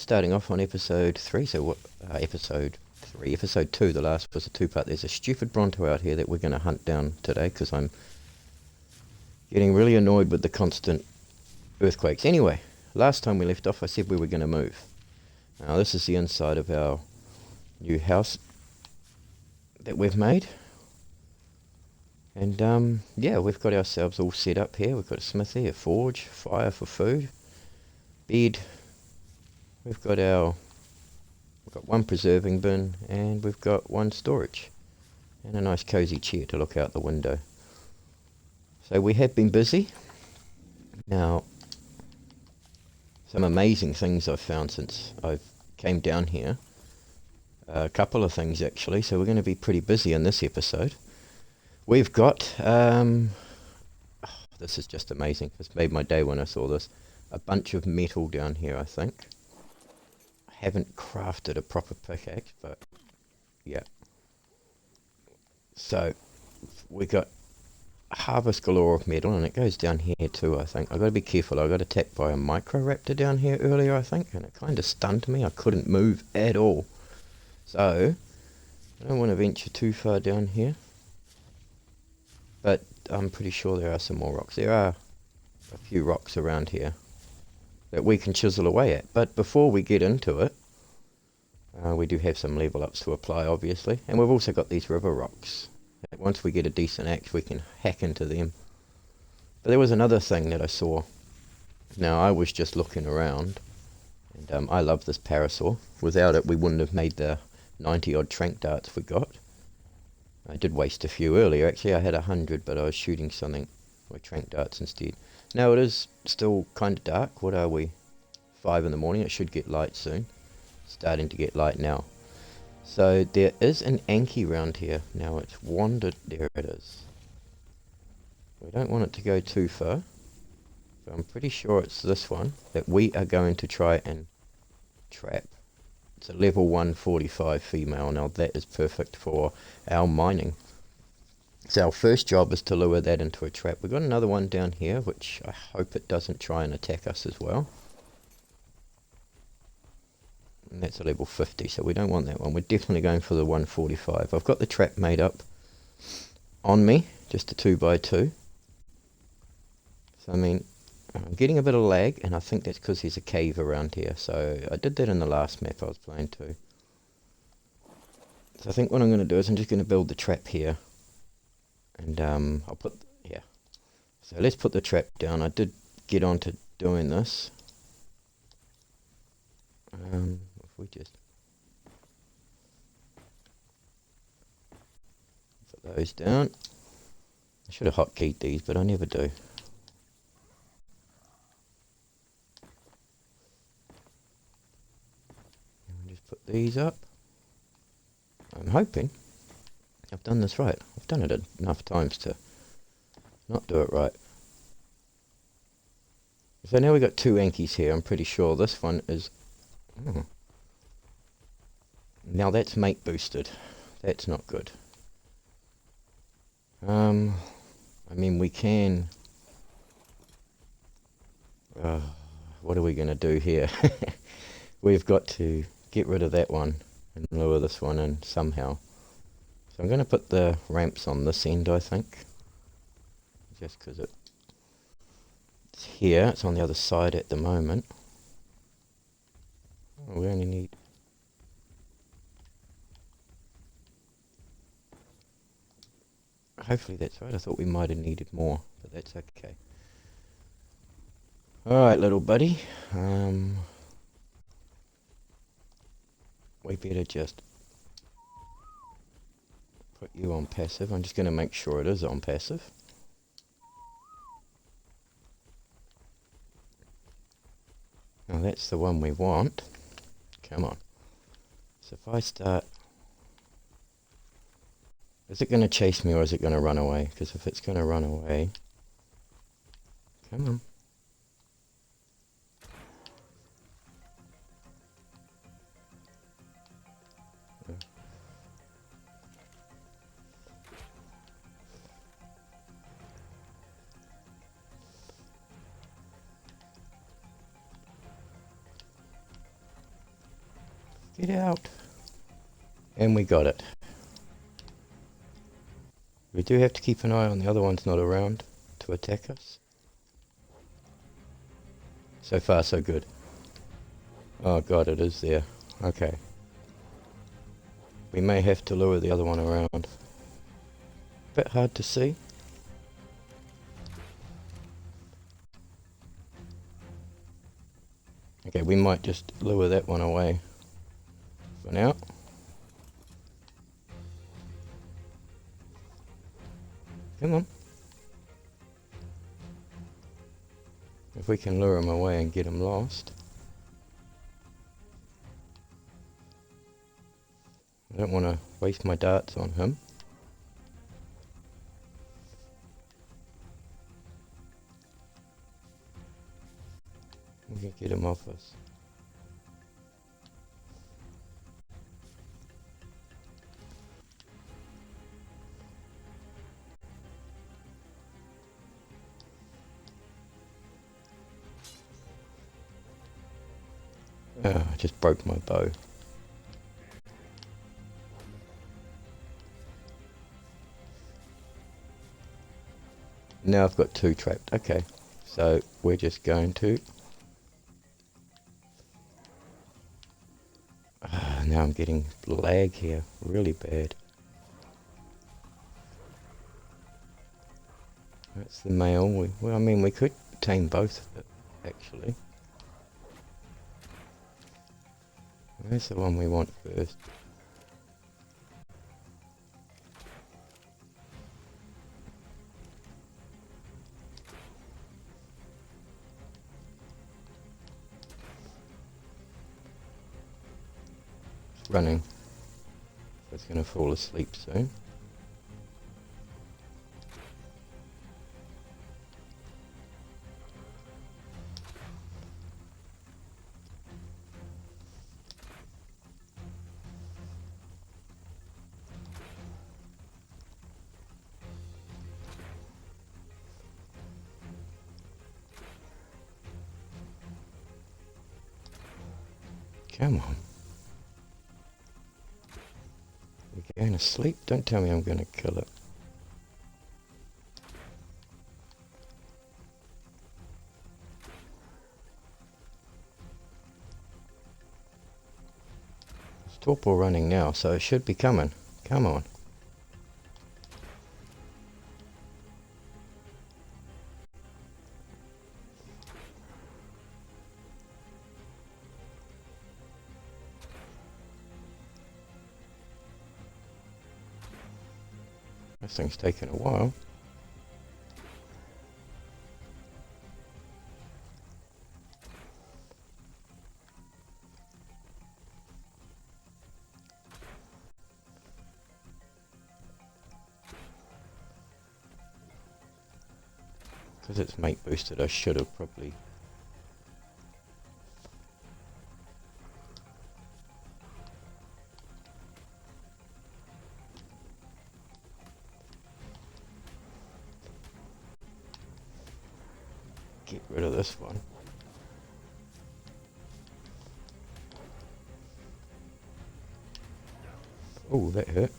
starting off on episode 3, so what, episode 3, episode 2, the last was a two-part. There's a stupid Bronto out here that we're going to hunt down today, because I'm getting really annoyed with the constant earthquakes. Anyway, last time we left off, I said we were going to move. Now, this is the inside of our new house that we've made. And, yeah, we've got ourselves all set up here. We've got a smithy, a forge, fire for food, bed. We've got one preserving bin, and we've got one storage, and a nice cosy chair to look out the window. So we have been busy. Now, some amazing things I've found since I've came down here. A couple of things actually, so we're going to be pretty busy in this episode. We've got, this is just amazing. This made my day when I saw this. A bunch of metal down here, I think. I haven't crafted a proper pickaxe, but yeah. So, we got harvest galore of metal, and it goes down here too, I think. I've got to be careful. I got attacked by a microraptor down here earlier, I think, and it kind of stunned me. I couldn't move at all. So, I don't want to venture too far down here. But I'm pretty sure there are some more rocks. There are a few rocks around here that we can chisel away at. But before we get into it, we do have some level ups to apply, obviously. And we've also got these river rocks. Once we get a decent axe, we can hack into them. But there was another thing that I saw. Now, I was just looking around. And I love this parasaur. Without it, we wouldn't have made the 90 odd trank darts we got. I did waste a few earlier. Actually, I had 100, but I was shooting something with trank darts instead. Now, it is still kind of dark. What are we? 5 in the morning. It should get light soon. Starting to get light now. So, there is an Anky round here. Now, it's wandered. There it is. We don't want it to go too far. But I'm pretty sure it's this one that we are going to try and trap. It's a level 145 female. Now that is perfect for our mining. So our first job is to lure that into a trap. We've got another one down here, which I hope it doesn't try and attack us as well. And that's a level 50, so we don't want that one. We're definitely going for the 145. I've got the trap made up on me, just a 2x2. So I mean, I'm getting a bit of lag, and I think that's because there's a cave around here. So I did that in the last map I was playing too. So I think what I'm going to do is I'm just going to build the trap here. And I'll put, yeah. So let's put the trap down. I did get on to doing this. If we just put those down. I should have hotkeyed these, but I never do. Put these up. I'm hoping I've done this right. I've done it enough times to not do it right. So now we've got 2 Ankies here. I'm pretty sure this one is... Now that's mate boosted. That's not good. I mean, we can... what are we going to do here? We've got to get rid of that one and lure this one in somehow. So I'm going to put the ramps on this end, I think. Just because it's here. It's on the other side at the moment. Oh, we only need... Hopefully that's right. I thought we might have needed more, but that's okay. Alright, little buddy. We better just put you on passive. I'm just going to make sure it is on passive. Now that's the one we want. Come on. So if I start... Is it going to chase me or is it going to run away? Because if it's going to run away... Come on. Get out. And we got it. We do have to keep an eye on the other ones not around to attack us. So far so good. Oh god, it is there. Okay. We may have to lure the other one around. Bit hard to see. Okay, we might just lure that one away for now. Come on. If we can lure him away and get him lost. I don't want to waste my darts on him. We can get him off us. I just broke my bow. Now I've got two trapped. Okay, so we're just going to... now I'm getting lag here, really bad. That's the male. Well, I mean, we could tame both of it, actually. Where's the one we want first? It's running. It's going to fall asleep soon. Come on. You're going to sleep? Don't tell me I'm going to kill it. It's torpor running now, so it should be coming. Come on. This thing's taking a while. Because it's mate boosted, I should have probably... get rid of this one. Oh, that hurt.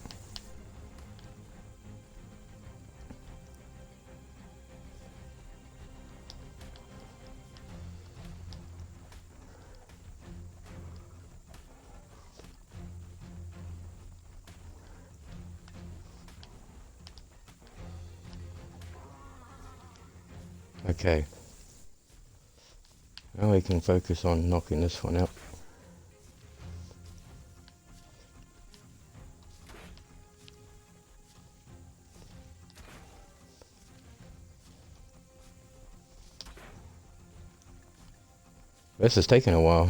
Okay. Now we can focus on knocking this one out. This is taking a while.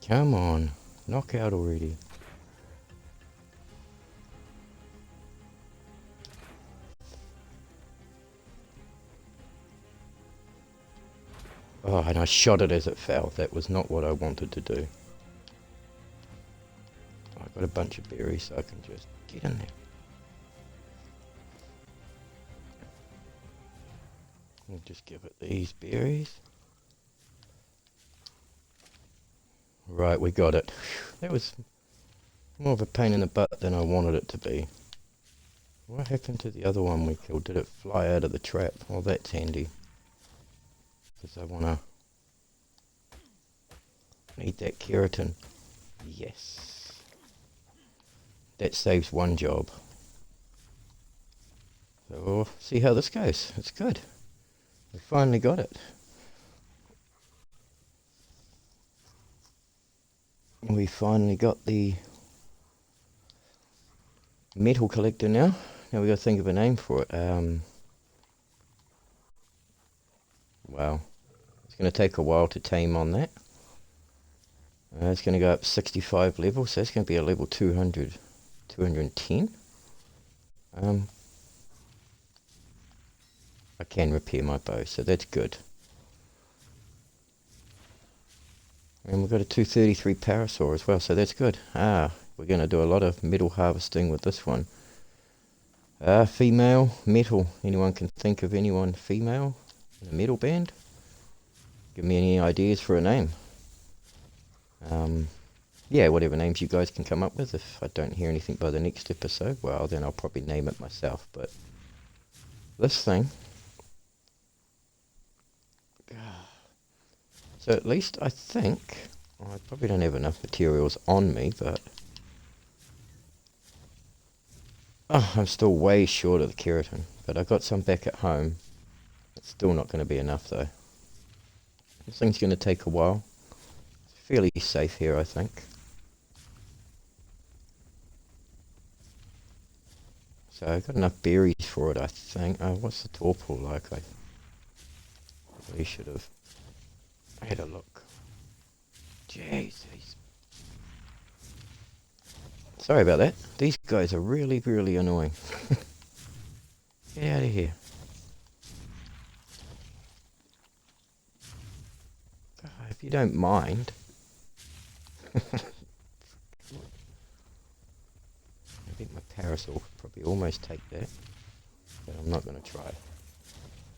Come on, knock out already. Oh, and I shot it as it fell. That was not what I wanted to do. I've got a bunch of berries, so I can just get in there. I'll just give it these berries. Right, we got it. That was more of a pain in the butt than I wanted it to be. What happened to the other one we killed? Did it fly out of the trap? Well, that's handy. Because I want to need that keratin. Yes. That saves one job. So we'll see how this goes. It's good. We finally got it. We finally got the metal collector now. Now we got to think of a name for it. Wow. It's going to take a while to tame on that. It's going to go up 65 levels, so it's going to be a level 200, 210. I can repair my bow, so that's good. And we've got a 233 parasaur as well, so that's good. We're going to do a lot of metal harvesting with this one. Female, metal. Anyone can think of anyone female in a metal band? Give me any ideas for a name. Yeah, whatever names you guys can come up with. If I don't hear anything by the next episode, well, then I'll probably name it myself. But this thing... So at least I think... I probably don't have enough materials on me, but... Oh, I'm still way short of the keratin. But I got some back at home. It's still not going to be enough, though. This thing's going to take a while. It's fairly safe here, I think. So I've got enough berries for it, I think. Oh, what's the torpor like? I probably should have had a look. Jeez. Sorry about that. These guys are really, really annoying. Get out of here. God, if you don't mind. I think my parasol could probably almost take that. But I'm not going to try.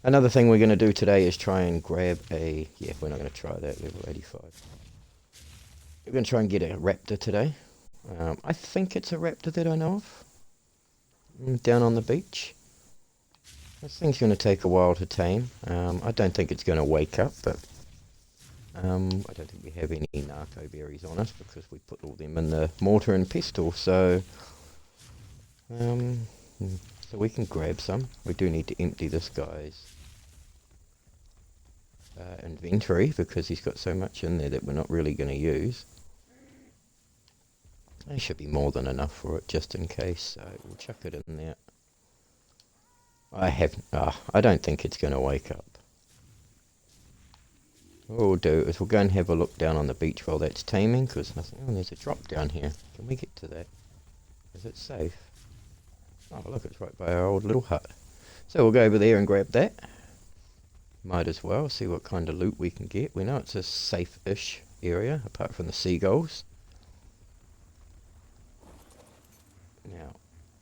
Another thing we're going to do today is try and grab a... Yeah, we're not going to try that, level 85. We're going to try and get a raptor today. I think it's a raptor that I know of. Down on the beach. This thing's going to take a while to tame. I don't think it's going to wake up, but... I don't think we have any narco berries on us because we put all them in the mortar and pestle, so... So we can grab some. We do need to empty this guy's inventory because he's got so much in there that we're not really going to use. There should be more than enough for it just in case, so we'll chuck it in there. I don't think it's going to wake up. What we'll do is we'll go and have a look down on the beach while that's taming because nothing... Oh, there's a drop down here. Can we get to that? Is it safe? Oh, look, it's right by our old little hut. So we'll go over there and grab that. Might as well see what kind of loot we can get. We know it's a safe-ish area, apart from the seagulls. Now,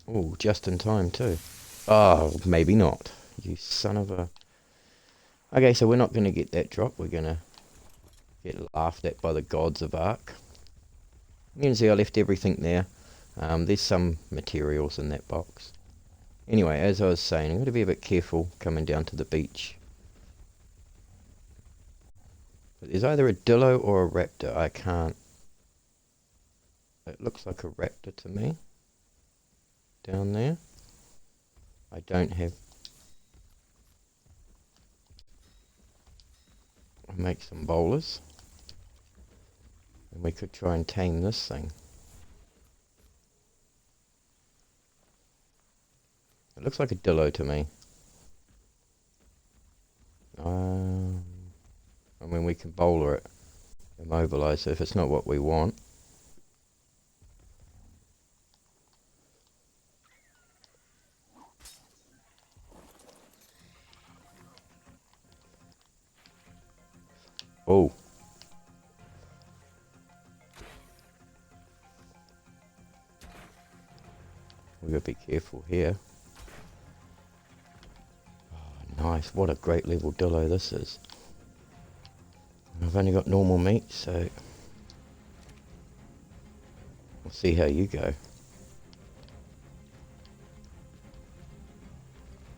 oh, just in time too. Oh, maybe not. You son of a... Okay, so we're not going to get that drop. We're going to get laughed at by the gods of Ark. You can see I left everything there. There's some materials in that box. Anyway, as I was saying, I'm going to be a bit careful coming down to the beach. But there's either a Dilo or a raptor. I can't... It looks like a raptor to me. Down there. I don't have... I'll make some bowlers. And we could try and tame this thing. It looks like a Dilo to me. I mean, we can bowler it, immobilize it if it's not what we want. Oh. We gotta be careful here. Oh, nice. What a great level Dilo this is. I've only got normal meat, so We'll see how you go.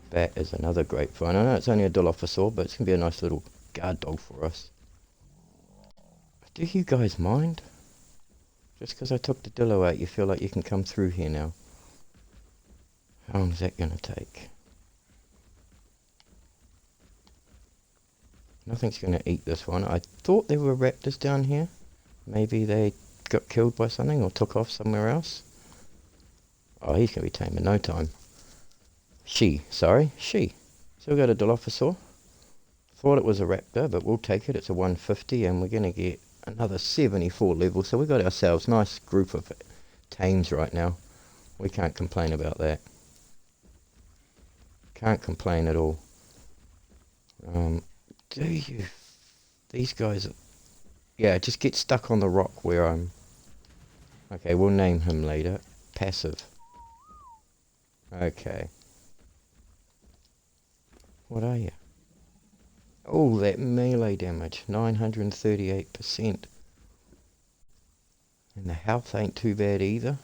Bat is another great find. I know it's only a Dilophosaur, but it's going to be a nice little guard dog for us. Do you guys mind? Just because I took the Dilo out, you feel like you can come through here now. How long is that going to take? Nothing's going to eat this one. I thought there were raptors down here. Maybe they got killed by something or took off somewhere else. Oh, he's going to be tame in no time. She. So we got a Dilophosaur. Thought it was a raptor, but we'll take it. It's a 150 and we're going to get another 74 level. So we got ourselves a nice group of tames right now. We can't complain about that. Can't complain at all. Do you... These guys... Yeah, just get stuck on the rock where I'm... Okay, we'll name him later. Passive. Okay. What are you? Oh, that melee damage. 938%. And the health ain't too bad either.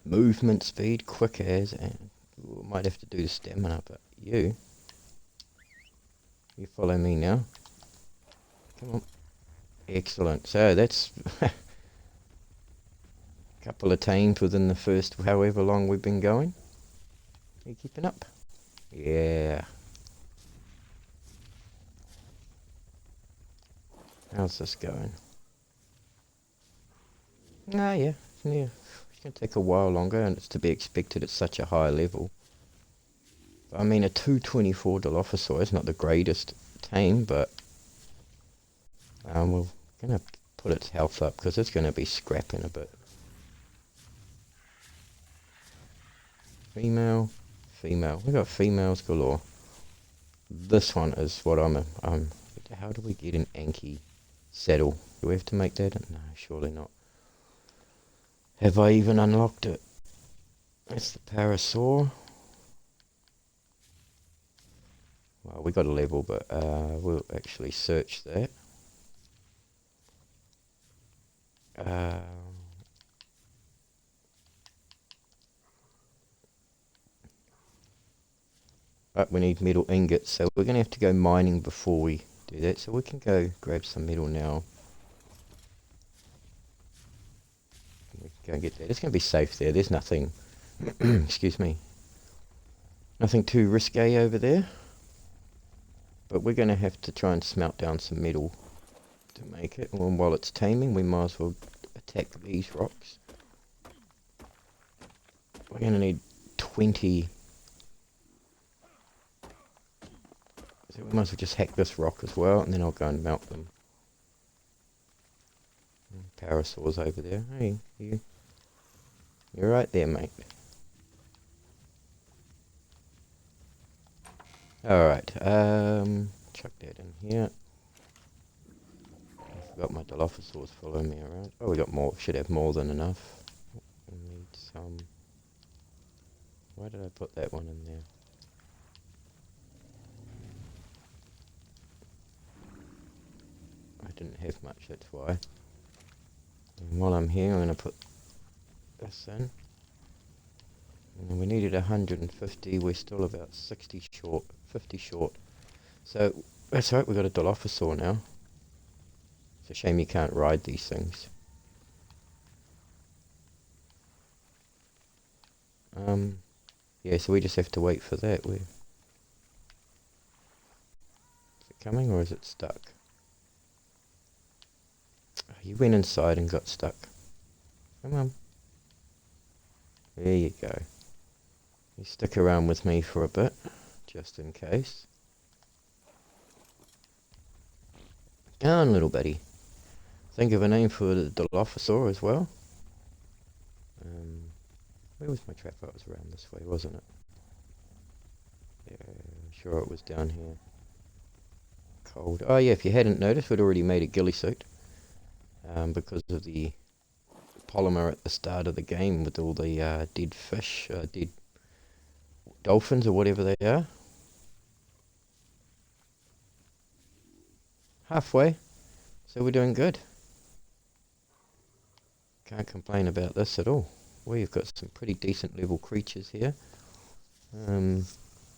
Movement speed, quick as, and we might have to do the stamina, but you follow me now. Come on. Excellent. So that's a couple of tames within the first however long we've been going. Are you keeping up? Yeah. How's this going? Ah, yeah. It's going to take a while longer, and it's to be expected at such a high level. I mean, a 224 Dilophosaur is not the greatest tame, but we're going to put its health up because it's going to be scrapping a bit. Female. We got females galore. This one is what how do we get an Anky saddle? Do we have to make that? No, surely not. Have I even unlocked it? That's the Parasaur. Well, we got a level, but we'll actually search that. But we need metal ingots, so we're going to have to go mining before we do that. So we can go grab some metal now. We can go and get that. It's going to be safe there. There's nothing, excuse me, nothing too risque over there. But we're going to have to try and smelt down some metal to make it. And while it's taming, we might as well attack these rocks. We're going to need 20. So we might as well just hack this rock as well, and then I'll go and melt them. Parasaur's over there. Hey, you're right there, mate. Alright, chuck that in here. I forgot my Dilophosaurs following me around. Oh, we got more. Should have more than enough. We need some. Why did I put that one in there? I didn't have much, that's why. And while I'm here, I'm going to put this in. And we needed 150, we're still about 60 short, 50 short. So, that's right, we've got a Dilophosaur now. It's a shame you can't ride these things. Yeah, so we just have to wait for that. Is it coming or is it stuck? Oh, you went inside and got stuck. Come on. There you go. You stick around with me for a bit, just in case. Come on, little buddy. Think of a name for the Dilophosaur as well. Where was my trap? Oh, it was around this way, wasn't it? Yeah, I'm sure it was down here. Cold. Oh yeah, if you hadn't noticed, we'd already made a ghillie suit. Because of the polymer at the start of the game with all the dead fish, dead dolphins or whatever they are. Halfway. So we're doing good. Can't complain about this at all. We've got some pretty decent level creatures here.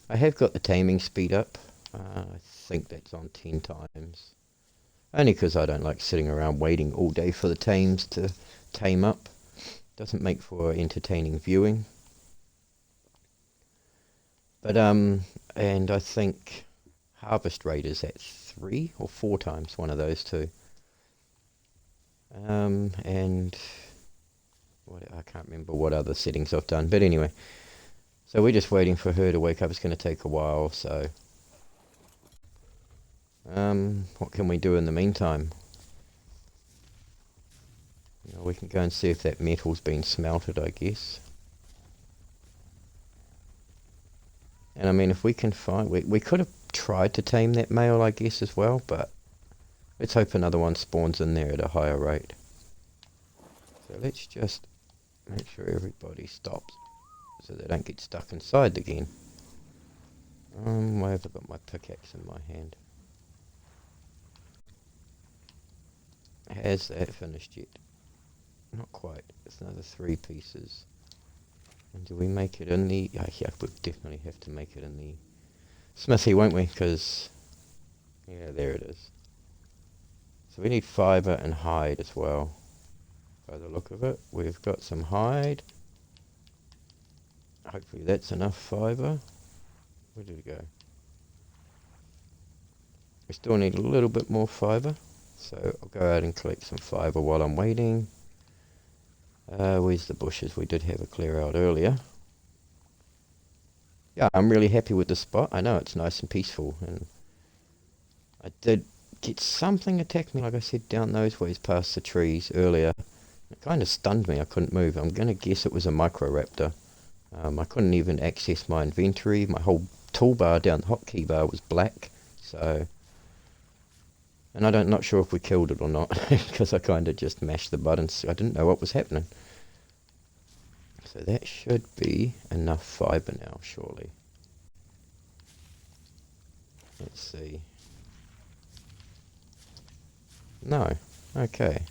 I have got the taming speed up. I think that's on 10 times. Only because I don't like sitting around waiting all day for the tames to tame up. Doesn't make for entertaining viewing. But and I think harvest rate is at 3 or 4 times, one of those two. And what, I can't remember what other settings I've done, but anyway. So we're just waiting for her to wake up. It's going to take a while, so what can we do in the meantime? You know, we can go and see if that metal's been smelted, I guess. And I mean, if we can find... We could have tried to tame that male, I guess, as well, but let's hope another one spawns in there at a higher rate. So let's just make sure everybody stops so they don't get stuck inside again. Why have I got my pickaxe in my hand? Has that finished yet? Not quite. It's another 3 pieces. And do we make it in the... Oh, yeah, we'll definitely have to make it in the smithy, won't we? Because... yeah, there it is. So we need fibre and hide as well. By the look of it, we've got some hide. Hopefully that's enough fibre. Where did it go? We still need a little bit more fibre. So I'll go out and collect some fibre while I'm waiting. Where's the bushes? We did have a clear out earlier. Yeah, I'm really happy with the spot. I know it's nice and peaceful. And I did get something attack me, like I said, down those ways past the trees earlier. It kind of stunned me. I couldn't move. I'm going to guess it was a microraptor. I couldn't even access my inventory. My whole toolbar down the hotkey bar was black. So... and I'm not sure if we killed it or not, because I kind of just mashed the buttons. I didn't know what was happening. So that should be enough fibre now, surely. Let's see. No. Okay.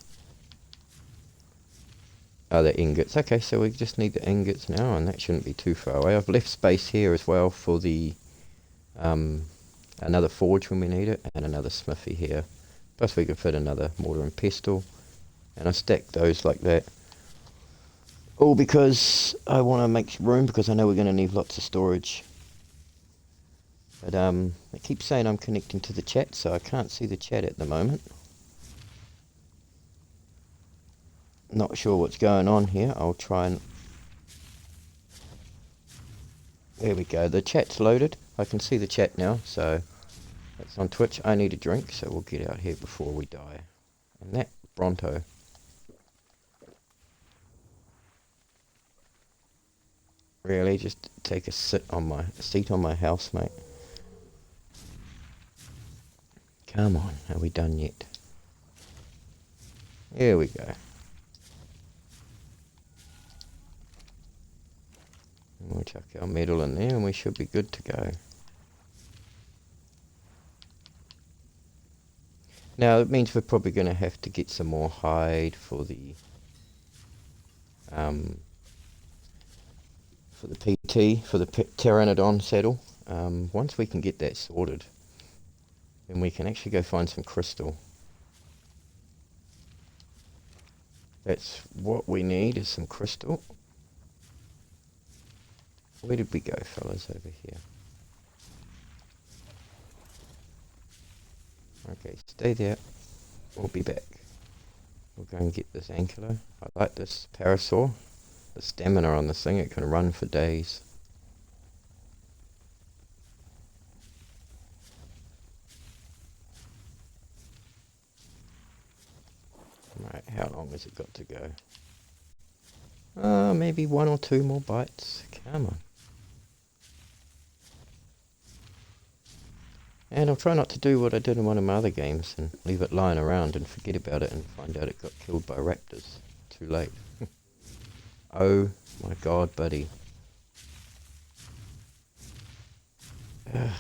Oh, the ingots. Okay, so we just need the ingots now, and that shouldn't be too far away. I've left space here as well for the... another forge when we need it, and another smithy here. Plus we could fit another mortar and pestle. And I stacked those like that. All because I want to make room, because I know we're going to need lots of storage. But it keeps saying I'm connecting to the chat, so I can't see the chat at the moment. Not sure what's going on here. I'll try and... there we go. The chat's loaded. I can see the chat now, so... that's on Twitch. I need a drink, so we'll get out here before we die. And that Bronto. Really, just take a seat on my house, mate. Come on, are we done yet? Here we go. We'll chuck our metal in there and we should be good to go. Now it means we're probably going to have to get some more hide for the PT, for the Pteranodon saddle. Once we can get that sorted, then we can actually go find some crystal. That's what we need, is some crystal. Where did we go, fellas? Over here. Okay, stay there. We'll be back. We'll go and get this ankylo. I like this parasaur. The stamina on this thing, it can run for days. Right, how long has it got to go? Maybe 1 or 2 more bites. Come on. And I'll try not to do what I did in one of my other games and leave it lying around and forget about it and find out it got killed by raptors. Too late. Oh my god, buddy. Ugh.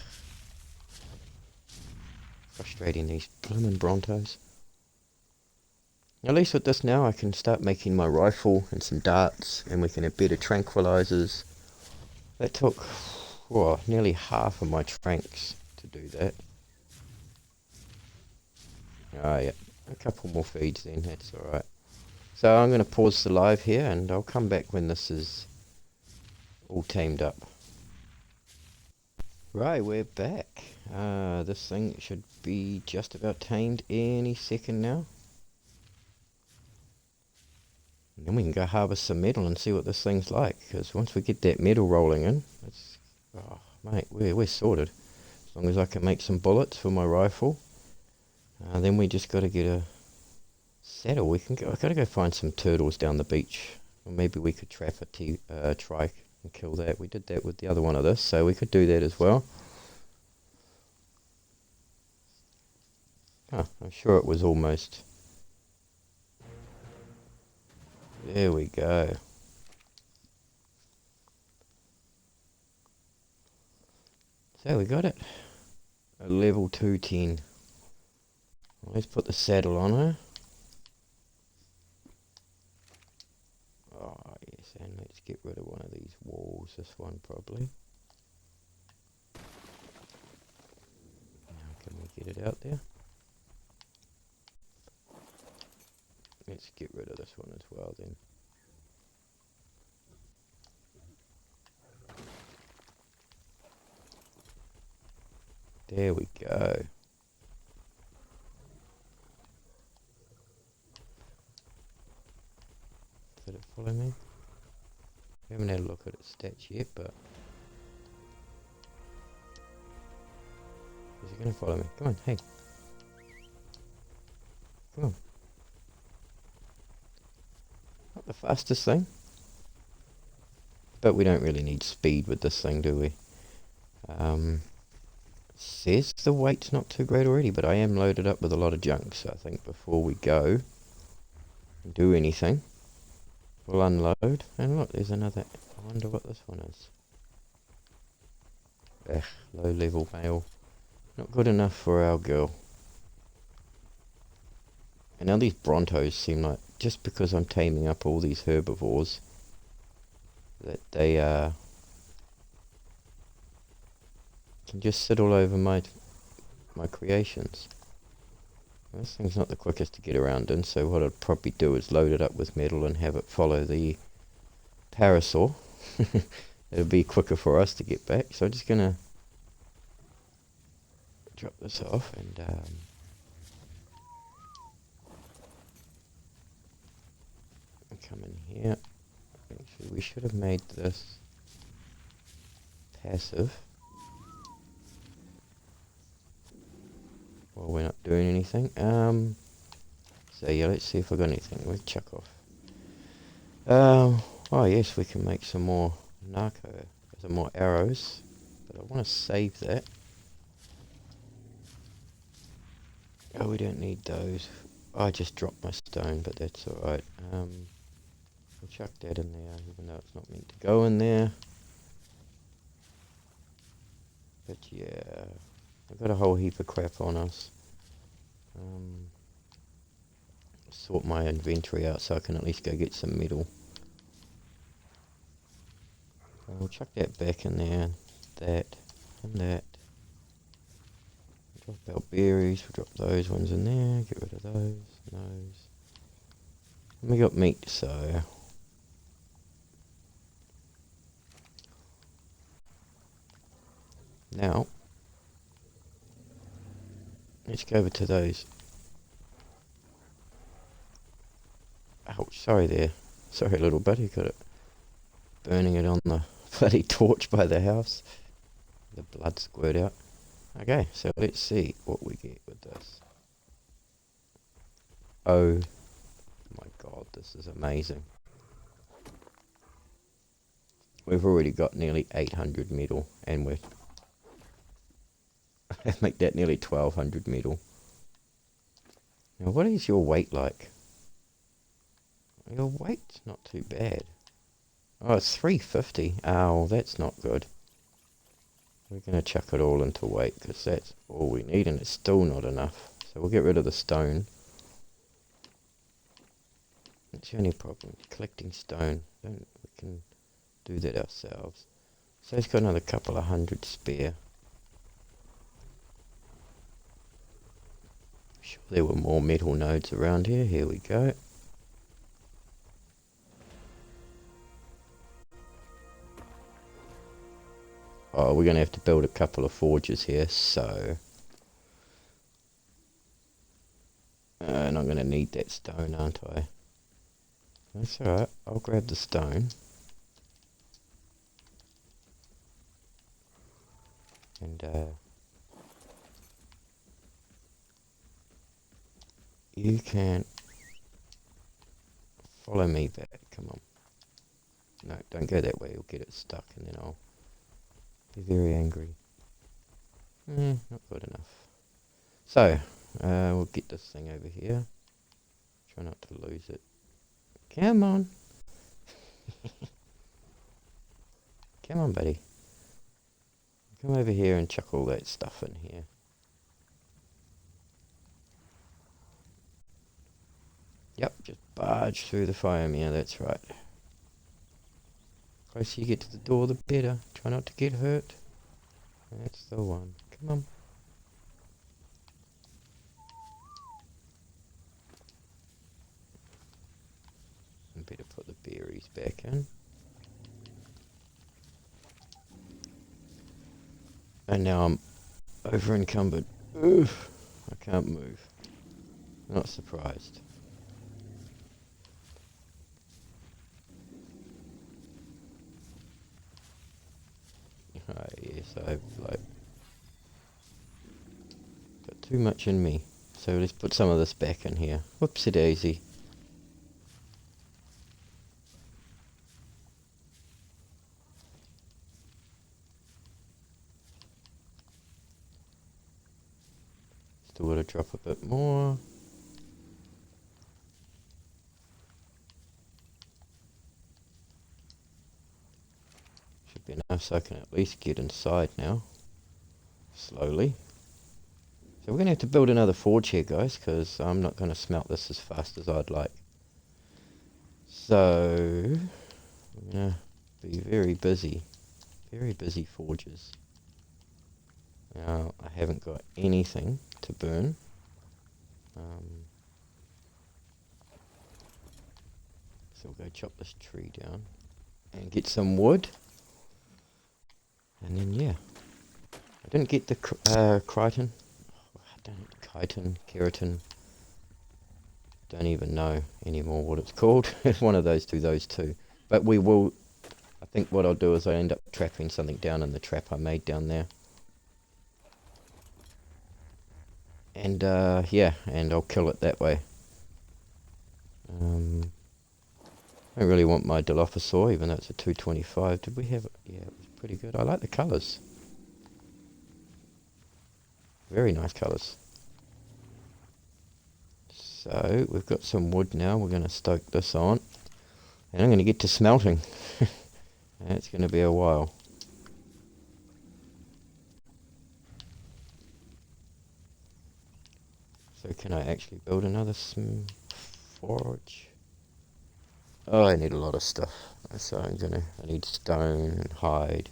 Frustrating, these blooming Brontos. At least with this now I can start making my rifle and some darts, and we can have better tranquilizers. That took nearly half of my tranks to do that. Oh yeah, a couple more feeds then, that's alright. So I'm going to pause the live here and I'll come back when this is all tamed up. Right, we're back. This thing should be just about tamed any second now. And then we can go harvest some metal and see what this thing's like, because once we get that metal rolling in, it's, oh mate, we're sorted. As long as I can make some bullets for my rifle. Then we just got to get a saddle. I've got to go find some turtles down the beach, or maybe we could trap a trike and kill that. We did that with the other one of this, so we could do that as well. I'm sure it was almost. There we go. So we got it. A level 210. Let's put the saddle on her. Oh yes, and let's get rid of one of these walls. This one probably. Now can we get it out there? Let's get rid of this one as well then. There we go. Did it follow me? I haven't had a look at its stats yet, but is it going to follow me? Come on, hey. Come on. Not the fastest thing. But we don't really need speed with this thing, do we? Says the weight's not too great already, but I am loaded up with a lot of junk, so I think before we go and do anything, we'll unload. And look, there's another. I wonder what this one is. Ugh, low level male. Not good enough for our girl. And now these Brontos seem like, just because I'm taming up all these herbivores, that they can just sit all over my creations. This thing's not the quickest to get around in, so what I'd probably do is load it up with metal and have it follow the parasaur. It'll be quicker for us to get back, so I'm just gonna drop this off and come in here. Actually, we should have made this passive. Well, we're not doing anything. So yeah, let's see if I got anything. We'll chuck off. Oh yes, we can make some more narco, some more arrows. But I want to save that. Oh, we don't need those. I just dropped my stone, but that's alright. We'll chuck that in there, even though it's not meant to go in there. But yeah, I've got a whole heap of crap on us. Sort my inventory out so I can at least go get some metal. We'll chuck that back in there, that, and that. Drop our berries, we'll drop those ones in there, get rid of those, and those. And we got meat, so now let's go over to those. Ouch, sorry there. Sorry little buddy, got it burning it on the bloody torch by the house. The blood squirt out. Okay, so let's see what we get with this. Oh my god, this is amazing. We've already got nearly 800 metal, and we're make that nearly 1200 metal. Now what is your weight like? Your weight's not too bad. Oh, it's 350. Oh, that's not good. We're going to chuck it all into weight, because that's all we need, and it's still not enough. So we'll get rid of the stone. the only problem. Collecting stone. We can do that ourselves. So he's got another couple of hundred spare. Sure there were more metal nodes around here. Here we go. Oh, we're going to have to build a couple of forges here, so... and I'm going to need that stone, aren't I? That's alright, I'll grab the stone. And, you can follow me back, come on. No, don't go that way, you'll get it stuck and then I'll be very angry. Not good enough. So, we'll get this thing over here. Try not to lose it. Come on. Come on, buddy. Come over here and chuck all that stuff in here. Yep, just barge through the foam. Yeah, that's right. The closer you get to the door, the better. Try not to get hurt. That's the one. Come on. I better put the berries back in. And now I'm over encumbered. Oof, I can't move. Not surprised. Oh yes, I've like got too much in me. So let's put some of this back in here. Whoopsie daisy. Still got to drop a bit more. Should be enough so I can at least get inside now. Slowly. So we're going to have to build another forge here, guys, because I'm not going to smelt this as fast as I'd like. So, I'm going to be very busy forges. Now, I haven't got anything to burn. So we'll go chop this tree down and get some wood. And then, yeah. I didn't get the chitin. Keratin. Don't even know anymore what it's called. It's one of those two. But we will, I think what I'll do is I end up trapping something down in the trap I made down there. And, yeah, and I'll kill it that way. I don't really want my Dilophosaur, even though it's a 225. Did we have it? Yeah, it was pretty good. I like the colours. Very nice colours. So, we've got some wood now. We're going to stoke this on. And I'm going to get to smelting. It's going to be a while. So can I actually build another forge? Oh, I need a lot of stuff. So I need stone and hide.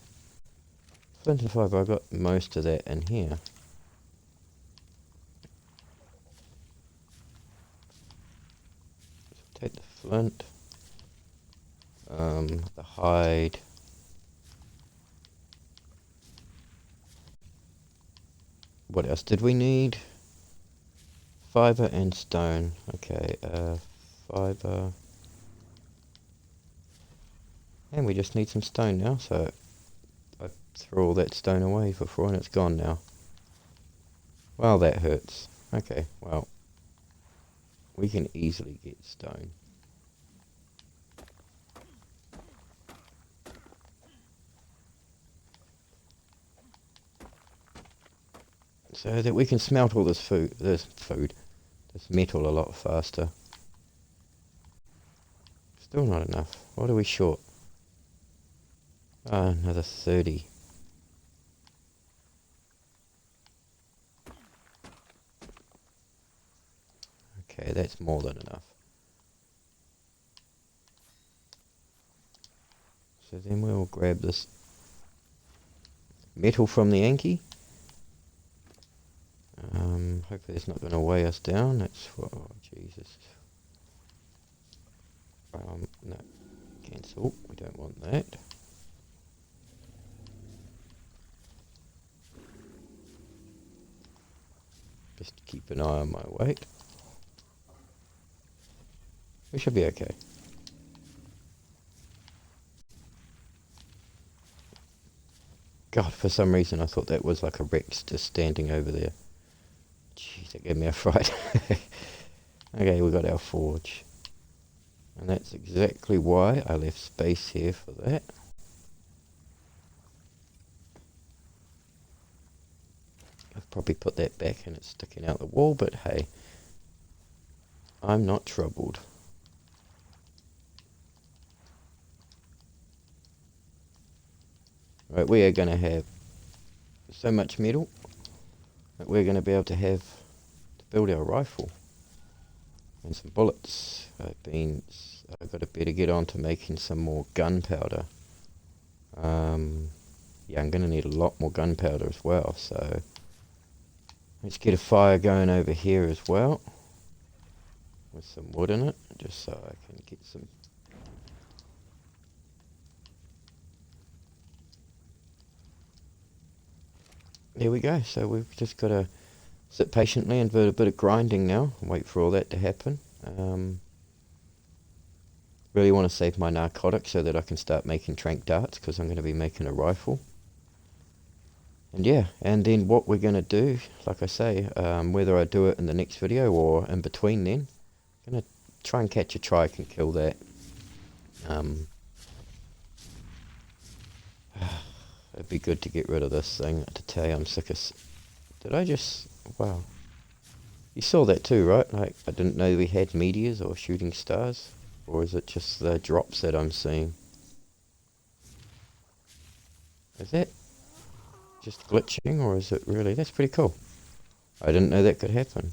Flint and fibre, I got most of that in here. Take the flint. The hide. What else did we need? Fibre and stone. Okay, fibre. And we just need some stone now, so I threw all that stone away before and it's gone now. Well, that hurts. Okay, well, we can easily get stone. So that we can smelt all this metal a lot faster. Still not enough. What are we short? Another 30. Okay, that's more than enough. So then we'll grab this metal from the Anky. Hopefully it's not going to weigh us down. That's what, oh Jesus. No, cancel. We don't want that. Just keep an eye on my weight. We should be okay. God, for some reason I thought that was like a Rex just standing over there. Jeez, that gave me a fright. Okay, we got our forge. And that's exactly why I left space here for that. I've probably put that back and it's sticking out the wall, but hey, I'm not troubled. Right, we are going to have so much metal that we're going to be able to have to build our rifle. And some bullets. I've got to better get on to making some more gunpowder. Yeah, I'm going to need a lot more gunpowder as well, so let's get a fire going over here as well with some wood in it, just so I can get some. There we go. So we've just got to sit patiently and do a bit of grinding now and wait for all that to happen. Really want to save my narcotics so that I can start making trank darts, because I'm going to be making a rifle. And yeah, and then what we're going to do, like I say, whether I do it in the next video or in between then, I'm going to try and catch a trike and kill that. It'd be good to get rid of this thing. To tell you, I'm sick of... Did I just... Wow. You saw that too, right? Like, I didn't know we had meteors or shooting stars. Or is it just the drops that I'm seeing? Is that just glitching, or is it really? That's pretty cool. I didn't know that could happen.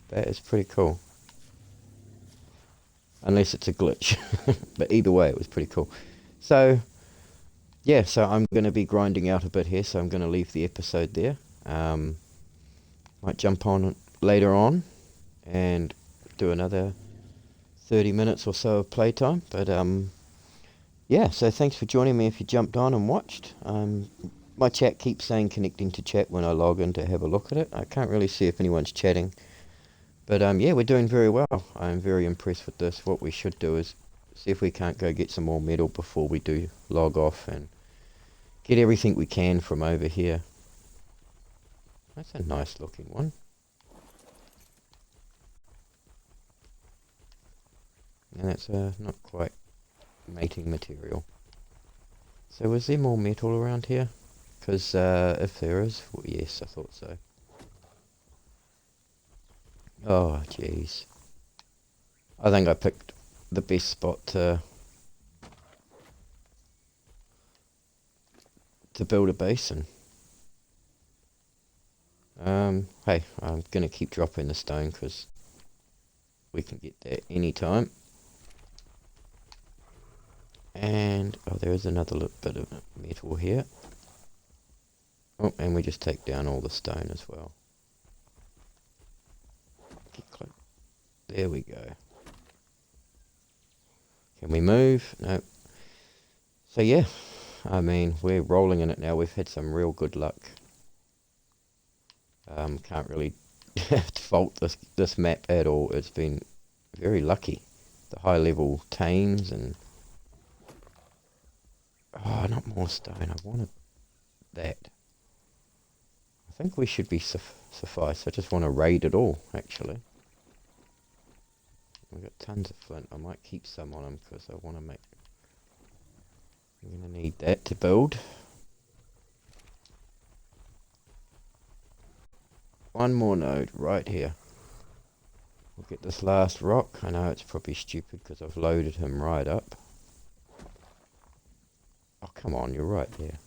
That is pretty cool. Unless it's a glitch. But either way, it was pretty cool. So, yeah, so I'm going to be grinding out a bit here, so I'm going to leave the episode there. Might jump on later on and do another 30 minutes or so of playtime. But, yeah, so thanks for joining me if you jumped on and watched. My chat keeps saying connecting to chat when I log in to have a look at it. I can't really see if anyone's chatting. But, yeah, we're doing very well. I'm very impressed with this. What we should do is see if we can't go get some more metal before we do log off and get everything we can from over here. That's a nice looking one. And that's not quite mating material. So is there more metal around here? Because if there is, well, yes, I thought so. Oh, jeez. I think I picked the best spot to build a basin. Hey, I'm going to keep dropping the stone because we can get that anytime. And, oh, there is another little bit of metal here. Oh, and we just take down all the stone as well. Get close. There we go. Can we move? No. So yeah, I mean, we're rolling in it now. We've had some real good luck. Can't really fault this map at all. It's been very lucky. The high level tames and... Oh, not more stone. I wanted that. I think we should be suffice. I just want to raid it all, actually. We've got tons of flint. I might keep some on them because I want to make... I'm going to need that to build. One more node right here. We'll get this last rock. I know it's probably stupid because I've loaded him right up. Oh, come on, you're right there.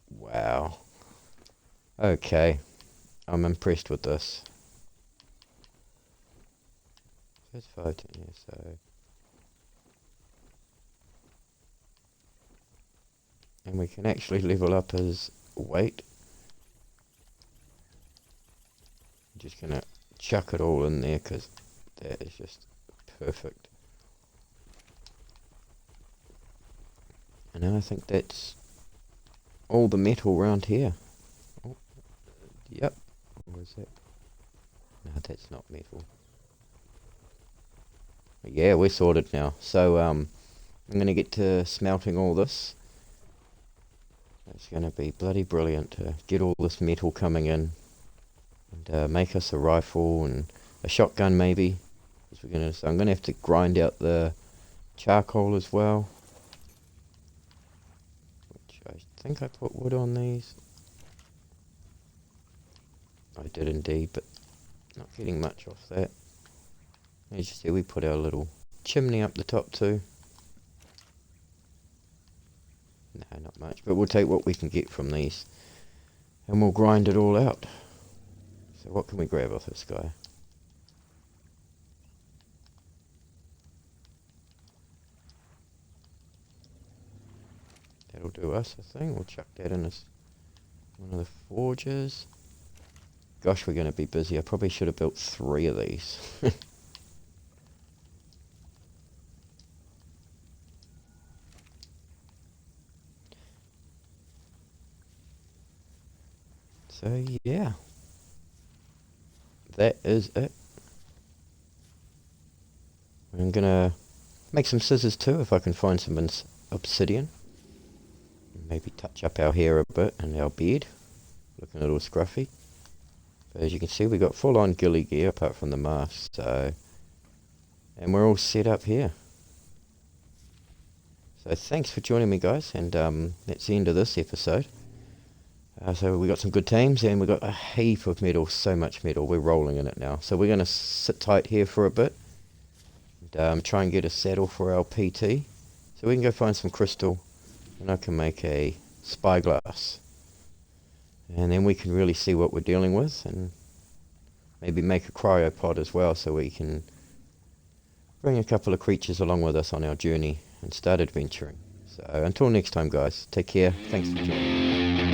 Wow. Okay. I'm impressed with this. That's 5, 10, yeah, so... And we can actually level up his weight. I'm just going to chuck it all in there because that is just perfect. And I think that's all the metal around here. Oh, yep. What is that? No, that's not metal. Yeah, we're sorted now. So I'm going to get to smelting all this. It's going to be bloody brilliant to get all this metal coming in and make us a rifle and a shotgun maybe. So I'm going to have to grind out the charcoal as well. Which I think I put wood on these. I did indeed, but not getting much off that. As you see, we put our little chimney up the top too. No, not much, but we'll take what we can get from these and we'll grind it all out. So what can we grab off this guy? That'll do us, I think. We'll chuck that in as one of the forges. Gosh, we're going to be busy. I probably should have built 3 of these. So yeah, that is it. I'm gonna make some scissors too if I can find some obsidian. Maybe touch up our hair a bit and our beard, looking a little scruffy. But as you can see, we got full on ghillie gear apart from the mask, so, and we're all set up here. So thanks for joining me, guys, and that's the end of this episode. So we got some good tames and we got a heap of metal, so much metal, we're rolling in it now. So we're going to sit tight here for a bit and try and get a saddle for our PT. So we can go find some crystal and I can make a spyglass. And then we can really see what we're dealing with and maybe make a cryopod as well so we can bring a couple of creatures along with us on our journey and start adventuring. So until next time, guys, take care. Thanks for joining.